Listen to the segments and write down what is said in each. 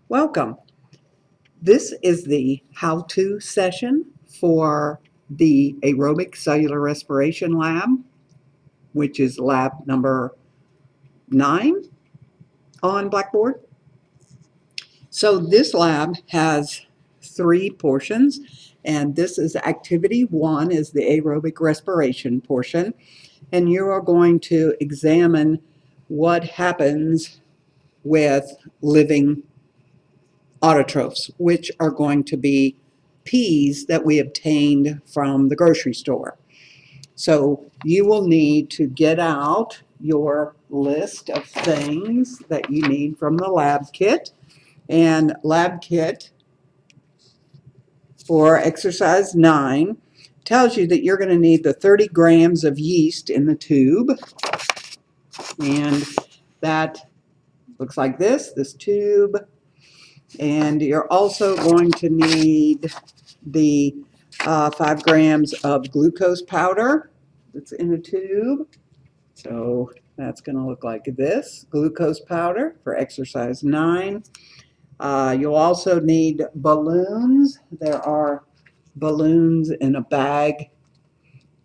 Welcome. This is the how-to session for the aerobic cellular respiration lab, which is lab number 9 on Blackboard. So this lab has 3 portions, and this is activity 1 is the aerobic respiration portion, and you are going to examine what happens with living autotrophs, which are going to be peas that we obtained from the grocery store. So you will need to get out your list of things that you need from the lab kit. And lab kit for exercise 9 tells you that you're going to need the 30 grams of yeast in the tube. And that looks like this tube. And you're also going to need the 5 grams of glucose powder that's in a tube. So that's going to look like this, glucose powder for exercise 9. You'll also need balloons. There are balloons in a bag.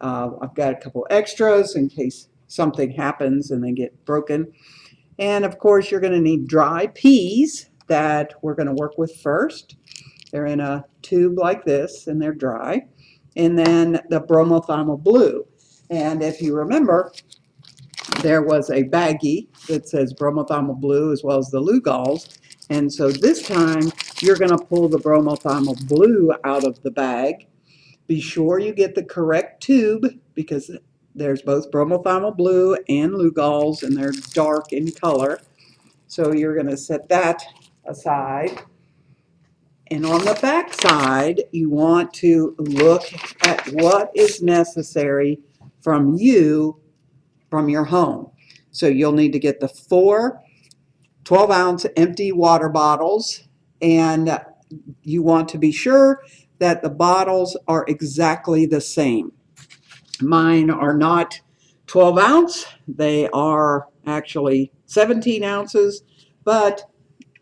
I've got a couple extras in case something happens and they get broken. And of course, you're going to need dry peas that we're going to work with first. They're in a tube like this and they're dry. And then the bromothymol blue. And if you remember, there was a baggie that says bromothymol blue as well as the Lugol's. And so this time you're going to pull the bromothymol blue out of the bag. Be sure you get the correct tube because there's both bromothymol blue and Lugol's and they're dark in color. So you're going to set that aside. And on the back side, you want to look at what is necessary from you, from your home. So you'll need to get the 4 12-ounce empty water bottles, and you want to be sure that the bottles are exactly the same. Mine are not 12 ounce, they are actually 17 ounces, but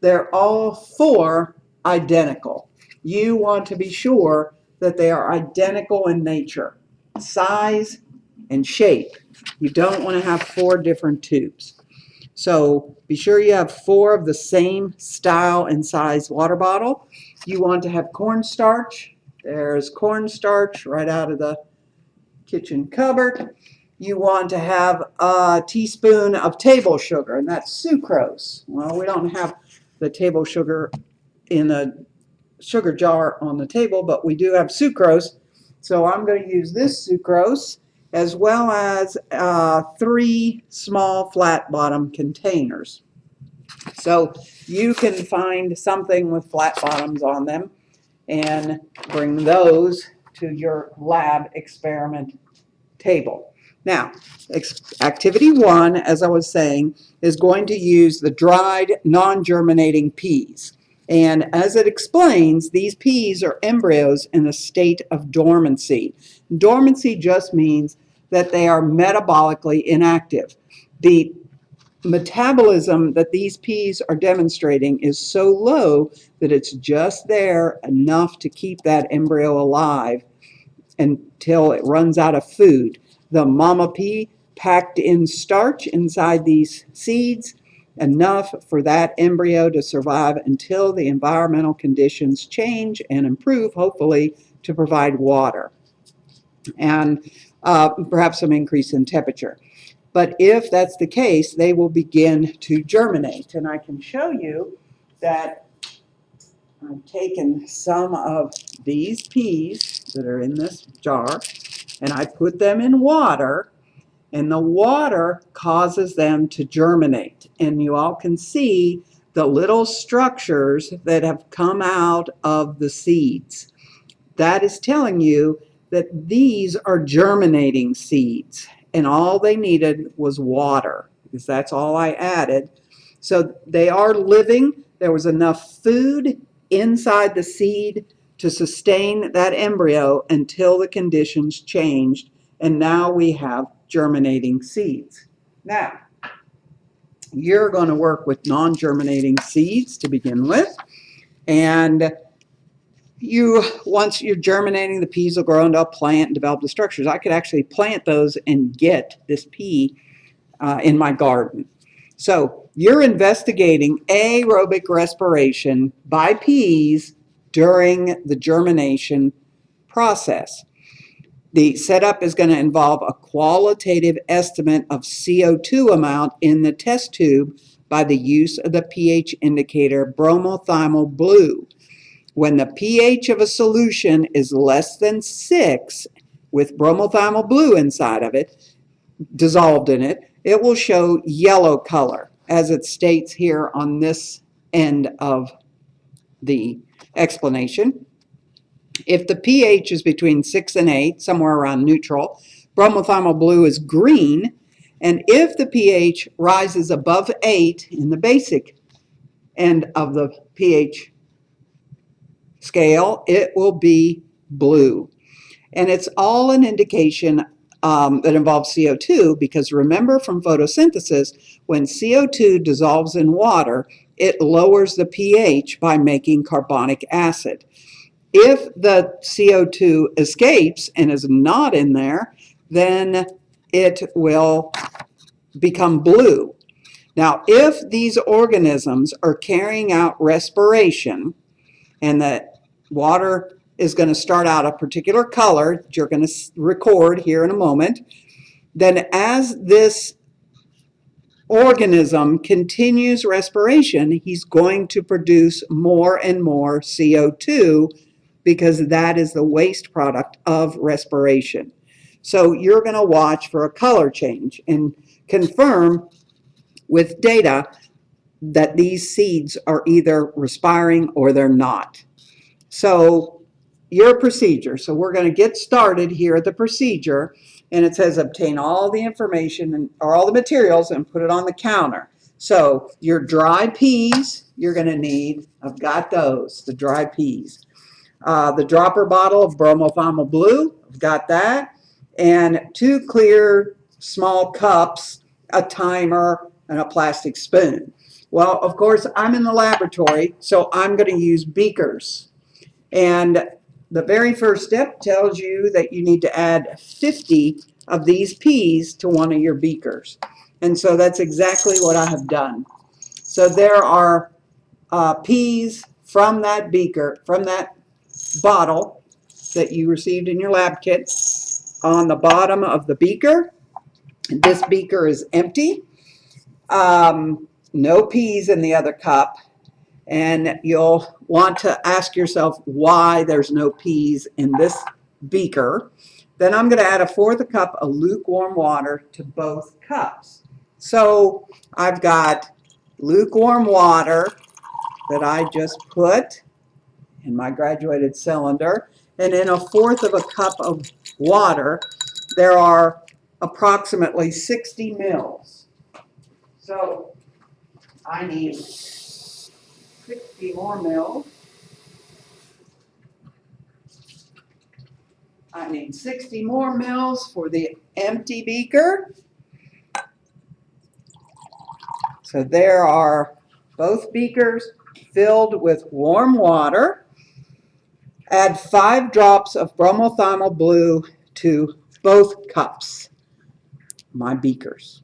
they're all 4 identical. You want to be sure that they are identical in nature, size, and shape. You don't want to have 4 different tubes. So be sure you have 4 of the same style and size water bottle. You want to have cornstarch. There's cornstarch right out of the kitchen cupboard. You want to have a teaspoon of table sugar, and that's sucrose. Well, we don't have the table sugar in a sugar jar on the table, but we do have sucrose. So I'm going to use this sucrose as well as 3 small flat bottom containers. So you can find something with flat bottoms on them and bring those to your lab experiment table. Now, activity 1, as I was saying, is going to use the dried non-germinating peas. And as it explains, these peas are embryos in a state of dormancy. Dormancy just means that they are metabolically inactive. The metabolism that these peas are demonstrating is so low that it's just there enough to keep that embryo alive until it runs out of food. The mama pea packed in starch inside these seeds, enough for that embryo to survive until the environmental conditions change and improve, hopefully, to provide water and perhaps some increase in temperature. But if that's the case, they will begin to germinate. And I can show you that I've taken some of these peas that are in this jar and I put them in water, and the water causes them to germinate. And you all can see the little structures that have come out of the seeds. That is telling you that these are germinating seeds, and all they needed was water, because that's all I added. So they are living. There was enough food inside the seed to sustain that embryo until the conditions changed, and now we have germinating seeds. Now, you're going to work with non-germinating seeds to begin with. And once you're germinating, the peas will grow into a plant and develop the structures. I could actually plant those and get this pea in my garden. So you're investigating aerobic respiration by peas during the germination process. The setup is going to involve a qualitative estimate of CO2 amount in the test tube by the use of the pH indicator bromothymol blue. When the pH of a solution is less than 6 with bromothymol blue inside of it, dissolved in it, it will show yellow color, as it states here on this end of the explanation. If the pH is between 6 and 8, somewhere around neutral, bromothymol blue is green. And if the pH rises above 8 in the basic end of the pH scale, it will be blue. And it's all an indication that involves CO2, because remember from photosynthesis, when CO2 dissolves in water, it lowers the pH by making carbonic acid. If the CO2 escapes and is not in there, then it will become blue. Now, if these organisms are carrying out respiration, and the water is going to start out a particular color that you're going to record here in a moment, then as this organism continues respiration, he's going to produce more and more CO2, because that is the waste product of respiration. So you're going to watch for a color change and confirm with data that these seeds are either respiring or they're not. So your procedure. So we're going to get started here at the procedure, and it says obtain all the information or all the materials and put it on the counter. So your dry peas, you're going to need, I've got those, the dry peas. The dropper bottle of bromothymol blue, I've got that, and 2 clear small cups, a timer, and a plastic spoon. Well, of course, I'm in the laboratory, so I'm going to use beakers. And the very first step tells you that you need to add 50 of these peas to one of your beakers. And so that's exactly what I have done. So there are peas from that beaker, from that bottle that you received in your lab kit, on the bottom of the beaker. This beaker is empty. No peas in the other cup. And you'll want to ask yourself why there's no peas in this beaker. Then I'm going to add 1/4 cup of lukewarm water to both cups. So I've got lukewarm water that I just put in my graduated cylinder. And in 1/4 cup of water, there are approximately 60 mils. So I need 60 more mils. I need 60 more mils for the empty beaker. So there are both beakers filled with warm water. Add 5 drops of bromothymol blue to both cups, my beakers.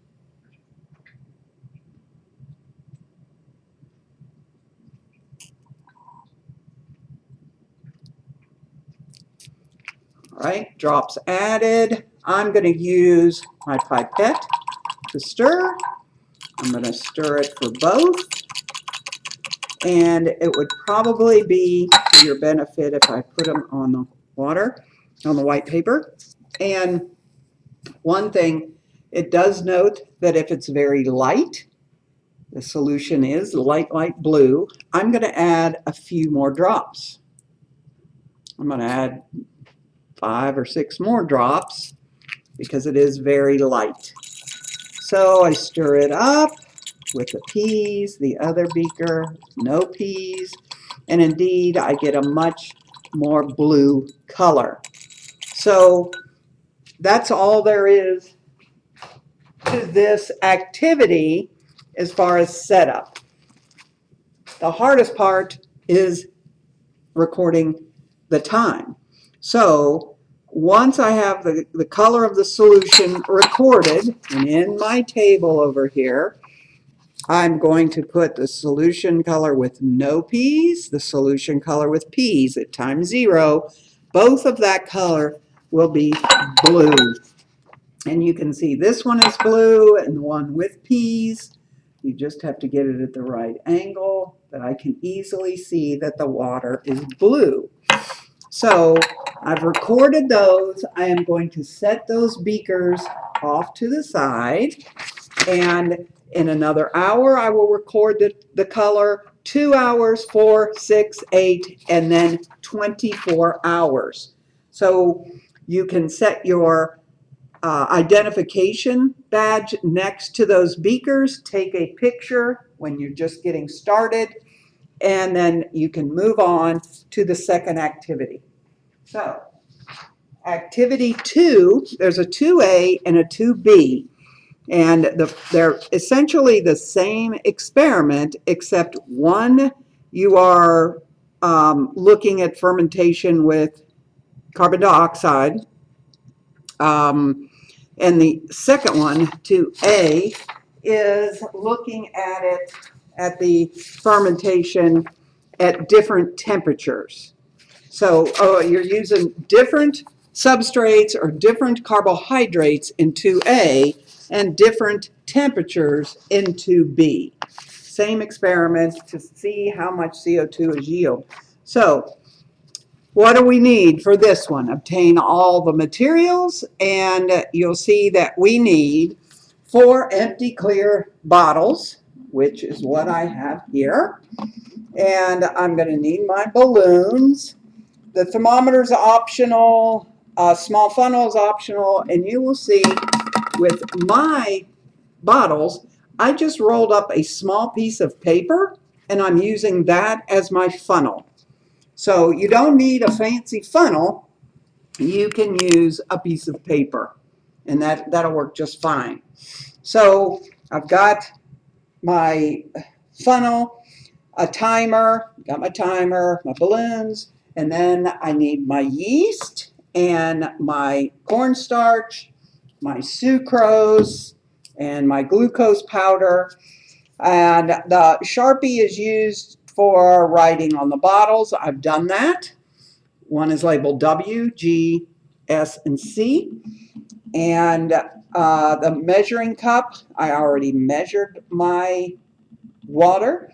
All right, drops added. I'm going to use my pipette to stir. I'm going to stir it for both. And it would probably be to your benefit if I put them on the water, on the white paper. And one thing, it does note that if it's very light, the solution is light blue, I'm going to add a few more drops. I'm going to add 5 or 6 more drops because it is very light. So I stir it up with the peas, the other beaker, no peas, and indeed I get a much more blue color. So that's all there is to this activity as far as setup. The hardest part is recording the time. So once I have the color of the solution recorded, and in my table over here, I'm going to put the solution color with no P's, the solution color with P's at time 0. Both of that color will be blue. And you can see this one is blue and the one with P's. You just have to get it at the right angle, but I can easily see that the water is blue. So I've recorded those. I am going to set those beakers off to the side, and in another hour I will record the color, 2 hours, 4, 6, 8, and then 24 hours. So you can set your identification badge next to those beakers, take a picture when you're just getting started, and then you can move on to the second activity. So, activity 2, there's a 2A and a 2B, and they're essentially the same experiment, except one you are looking at fermentation with carbon dioxide, and the second one, 2A, is looking at it at the fermentation at different temperatures. So you're using different substrates or different carbohydrates in 2A and different temperatures in 2B. Same experiment to see how much CO2 is yielded. So what do we need for this one? Obtain all the materials, and you'll see that we need 4 empty clear bottles, which is what I have here. And I'm going to need my balloons. The thermometer is optional, small funnel is optional, and you will see with my bottles, I just rolled up a small piece of paper, and I'm using that as my funnel. So you don't need a fancy funnel. You can use a piece of paper, and that'll work just fine. So I've got my funnel, a timer, got my timer, my balloons, and then I need my yeast and my cornstarch, my sucrose, and my glucose powder. And the Sharpie is used for writing on the bottles. I've done that. One is labeled W, G, S, and C. And the measuring cup, I already measured my water.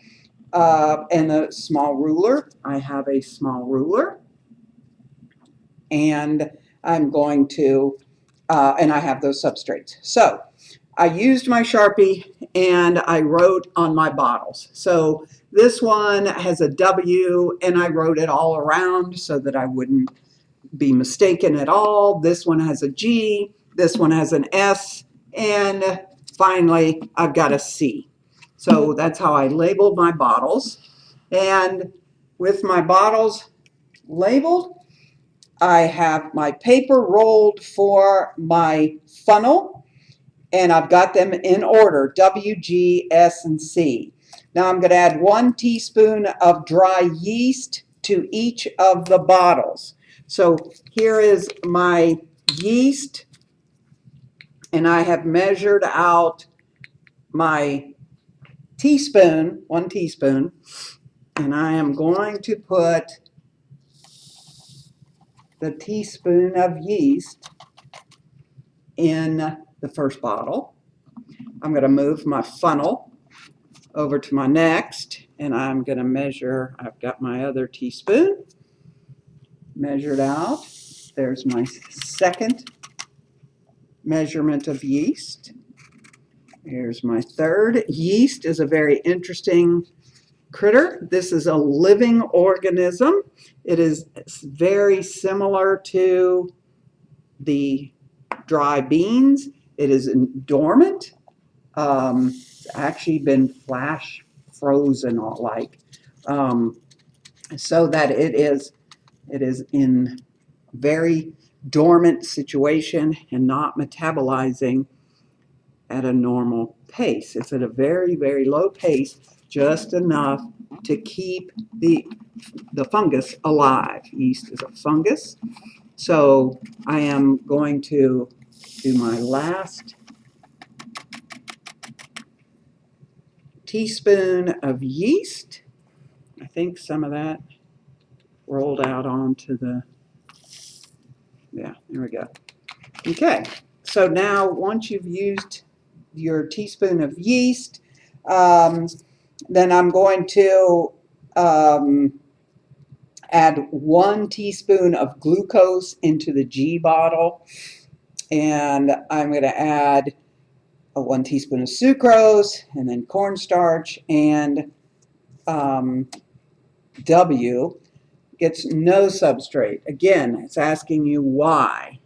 And a small ruler, I have a small ruler. And I'm going to, and I have those substrates. So I used my Sharpie and I wrote on my bottles. So this one has a W, and I wrote it all around so that I wouldn't be mistaken at all. This one has a G, this one has an S, and finally I've got a C. So that's how I labeled my bottles. And with my bottles labeled, I have my paper rolled for my funnel, and I've got them in order, W, G, S, and C. Now I'm going to add 1 teaspoon of dry yeast to each of the bottles. So here is my yeast, and I have measured out my teaspoon, 1 teaspoon, and I am going to put the teaspoon of yeast in the first bottle. I'm going to move my funnel over to my next, and I'm going to measure. I've got my other teaspoon measured out. There's my second measurement of yeast. Here's my third. Yeast is a very interesting critter. This is a living organism. It is very similar to the dry beans. It is dormant. It's actually been flash frozen, so that it is in very dormant situation and not metabolizing at a normal pace. It's at a very, very low pace, just enough to keep the the fungus alive. Yeast is a fungus. So I am going to do my last teaspoon of yeast. I think some of that rolled out onto the, yeah, there we go. Okay, so now once you've used your teaspoon of yeast, then I'm going to add 1 teaspoon of glucose into the G bottle, and I'm going to add 1 teaspoon of sucrose, and then cornstarch, and W gets no substrate. Again, it's asking you why.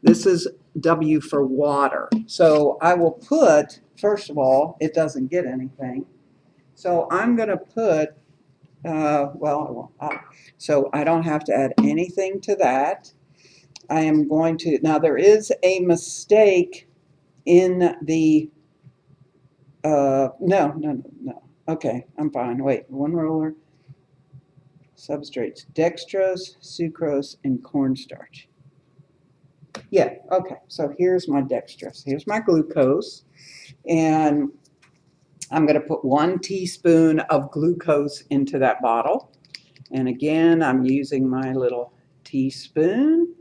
This is W for water. So I will put, first of all, it doesn't get anything. So I'm going to put, so I don't have to add anything to that. I am going to, now there is a mistake in the, no. Okay, I'm fine. Wait, 1 roller, substrates, dextrose, sucrose, and cornstarch. Yeah, okay, so here's my dextrose. Here's my glucose, and I'm going to put 1 teaspoon of glucose into that bottle. And again, I'm using my little teaspoon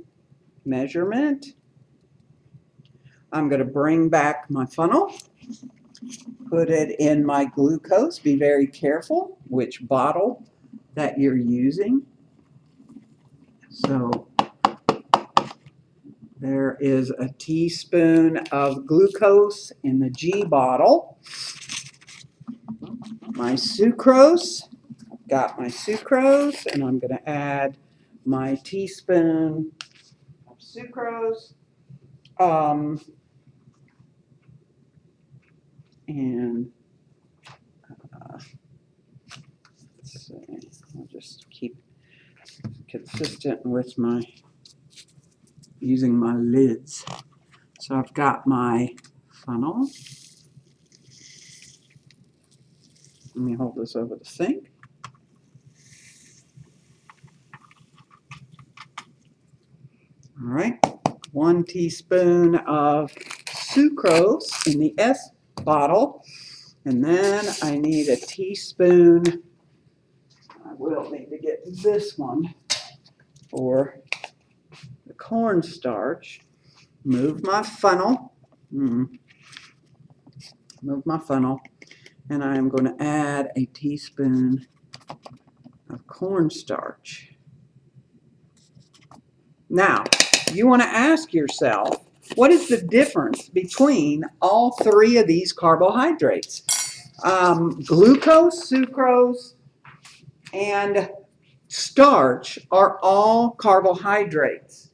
measurement. I'm going to bring back my funnel, put it in my glucose. Be very careful which bottle that you're using. So there is a teaspoon of glucose in the G bottle. My sucrose, got my sucrose, and I'm going to add my teaspoon of sucrose. And let's see, I'll just keep consistent with my using my lids. So I've got my funnel. Let me hold this over the sink. All right, 1 teaspoon of sucrose in the S bottle, and then I need a teaspoon, I will need to get this one for the cornstarch. Move my funnel, and I am going to add a teaspoon of cornstarch. Now, you want to ask yourself, what is the difference between all 3 of these carbohydrates? Glucose, sucrose, and starch are all carbohydrates.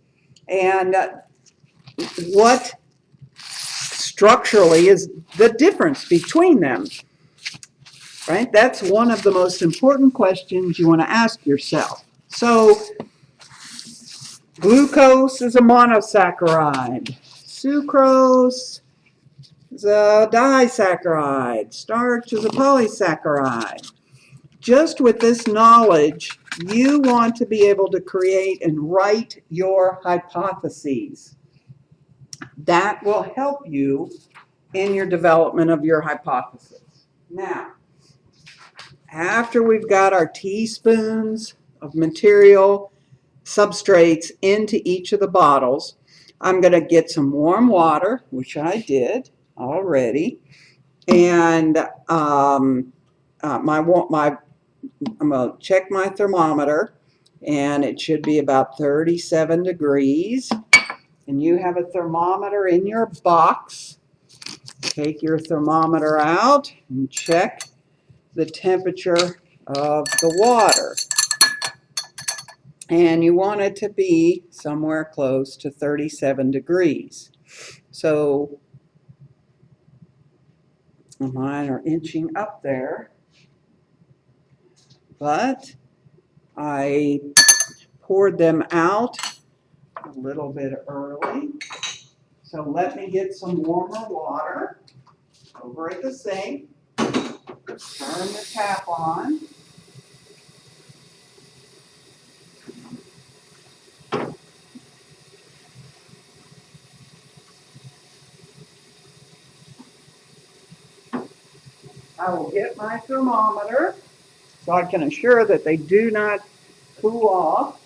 And what structurally is the difference between them? Right? That's one of the most important questions you want to ask yourself. So, glucose is a monosaccharide. Sucrose is a disaccharide. Starch is a polysaccharide. Just with this knowledge, you want to be able to create and write your hypotheses. That will help you in your development of your hypothesis. Now, after we've got our teaspoons of material, substrates into each of the bottles, I'm going to get some warm water, which I did already, and I'm going to check my thermometer, and it should be about 37 degrees. And you have a thermometer in your box. Take your thermometer out and check the temperature of the water. And you want it to be somewhere close to 37 degrees. So mine are inching up there, but I poured them out a little bit early. So let me get some warmer water over at the sink. Turn the tap on. I will get my thermometer so I can assure that they do not cool off.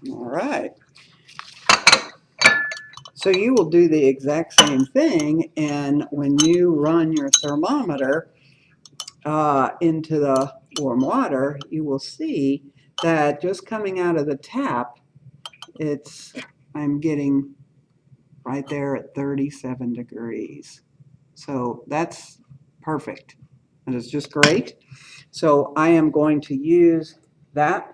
All right. So you will do the exact same thing, and when you run your thermometer into the warm water, you will see that just coming out of the tap, I'm getting right there at 37 degrees. So that's perfect. That is just great. So I am going to use that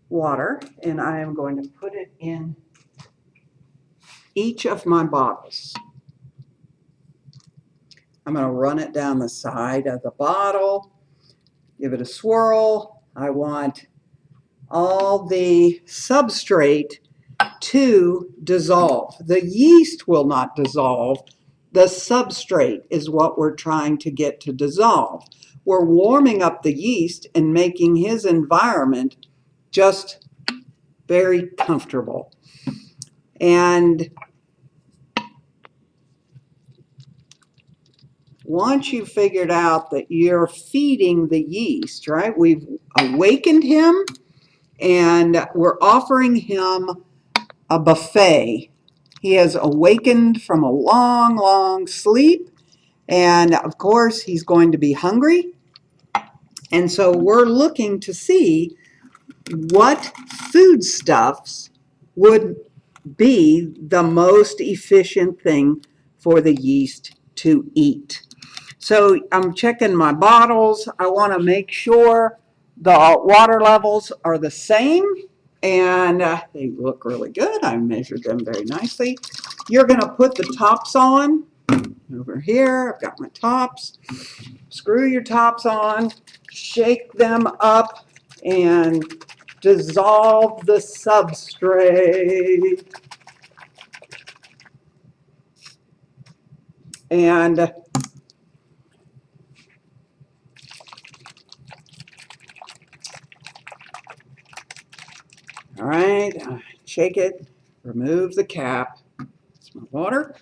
water, and I am going to put it in each of my bottles. I'm going to run it down the side of the bottle, give it a swirl. I want all the substrate to dissolve. The yeast will not dissolve. The substrate is what we're trying to get to dissolve. We're warming up the yeast and making his environment just very comfortable. And once you've figured out that you're feeding the yeast, right? We've awakened him and we're offering him a buffet. He has awakened from a long, long sleep. And of course, he's going to be hungry. And so we're looking to see what foodstuffs would be the most efficient thing for the yeast to eat. So I'm checking my bottles. I want to make sure the water levels are the same, and they look really good. I measured them very nicely. You're going to put the tops on over here. I've got my tops. Screw your tops on, shake them up, and dissolve the substrate. And all right, shake it, remove the cap. That's my water.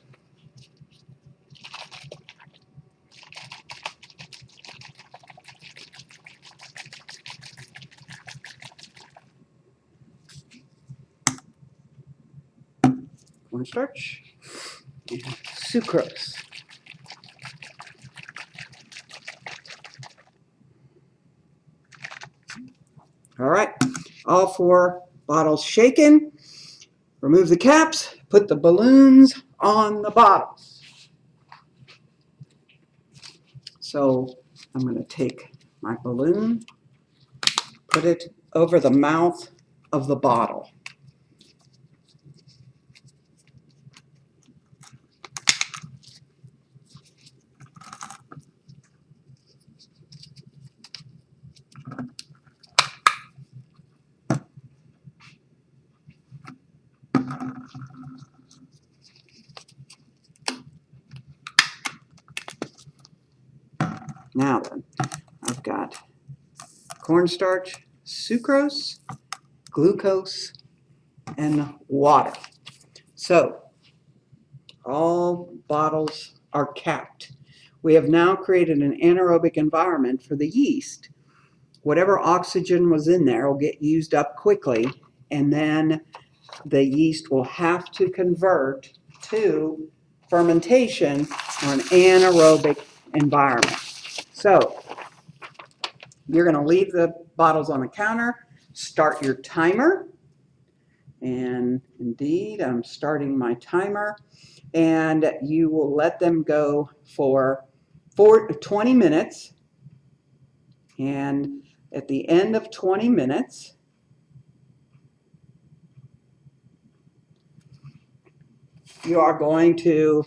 Cornstarch and sucrose. All right, all 4 bottles shaken. Remove the caps, put the balloons on the bottles. So I'm going to take my balloon, put it over the mouth of the bottle. Now then, I've got cornstarch, sucrose, glucose, and water. So all bottles are capped. We have now created an anaerobic environment for the yeast. Whatever oxygen was in there will get used up quickly, and then the yeast will have to convert to fermentation or an anaerobic environment. So you're going to leave the bottles on the counter, start your timer, and indeed I'm starting my timer, and you will let them go for 20 minutes, and at the end of 20 minutes, you are going to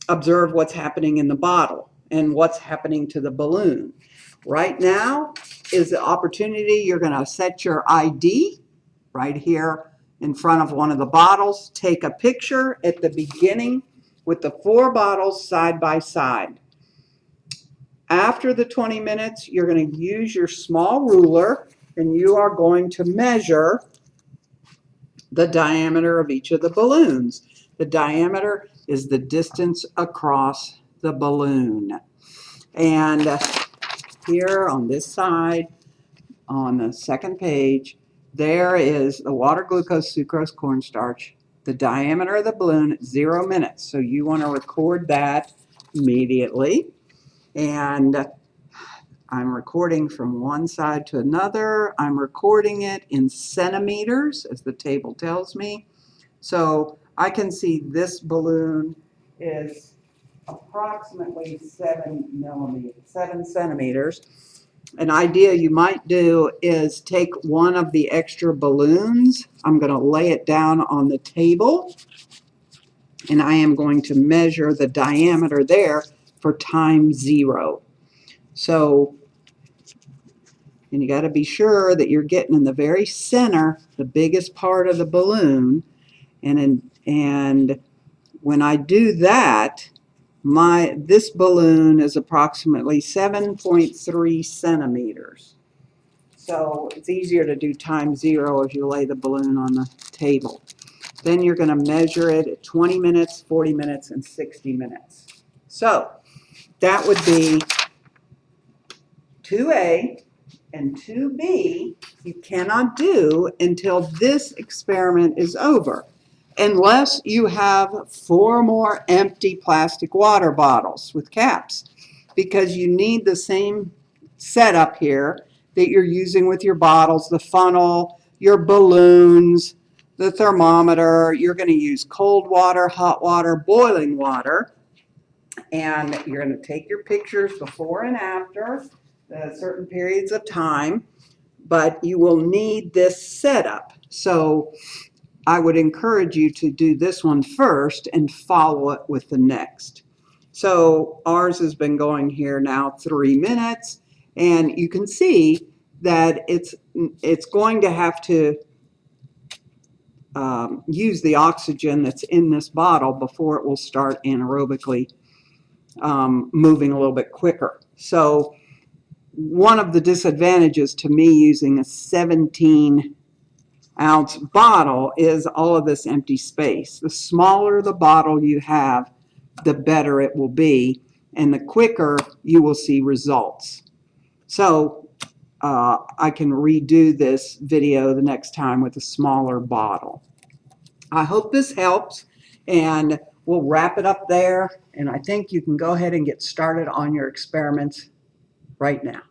observe what's happening in the bottle and what's happening to the balloon. Right now is the opportunity. You're going to set your ID right here in front of one of the bottles. Take a picture at the beginning with the 4 bottles side by side. After the 20 minutes, you're going to use your small ruler and you are going to measure the diameter of each of the balloons. The diameter is the distance across the balloon. And here on this side, on the second page, there is the water, glucose, sucrose, cornstarch. The diameter of the balloon, 0 minutes. So you want to record that immediately. And I'm recording from one side to another. I'm recording it in centimeters, as the table tells me. So I can see this balloon is approximately 7 centimeters. An idea you might do is take one of the extra balloons. I'm going to lay it down on the table, and I am going to measure the diameter there for time 0. So, and you got to be sure that you're getting in the very center, the biggest part of the balloon. And when I do that, this balloon is approximately 7.3 centimeters. So it's easier to do time 0 if you lay the balloon on the table. Then you're going to measure it at 20 minutes, 40 minutes, and 60 minutes. So that would be 2A and 2B you cannot do until this experiment is over, unless you have 4 more empty plastic water bottles with caps, because you need the same setup here that you're using with your bottles, the funnel, your balloons, the thermometer. You're going to use cold water, hot water, boiling water, and you're going to take your pictures before and after certain periods of time, but you will need this setup. So I would encourage you to do this one first and follow it with the next. So ours has been going here now 3 minutes, and you can see that it's going to have to use the oxygen that's in this bottle before it will start anaerobically moving a little bit quicker. So one of the disadvantages to me using a 17-ounce bottle is all of this empty space. The smaller the bottle you have, the better it will be, and the quicker you will see results. So I can redo this video the next time with a smaller bottle. I hope this helps, and we'll wrap it up there, and I think you can go ahead and get started on your experiments right now.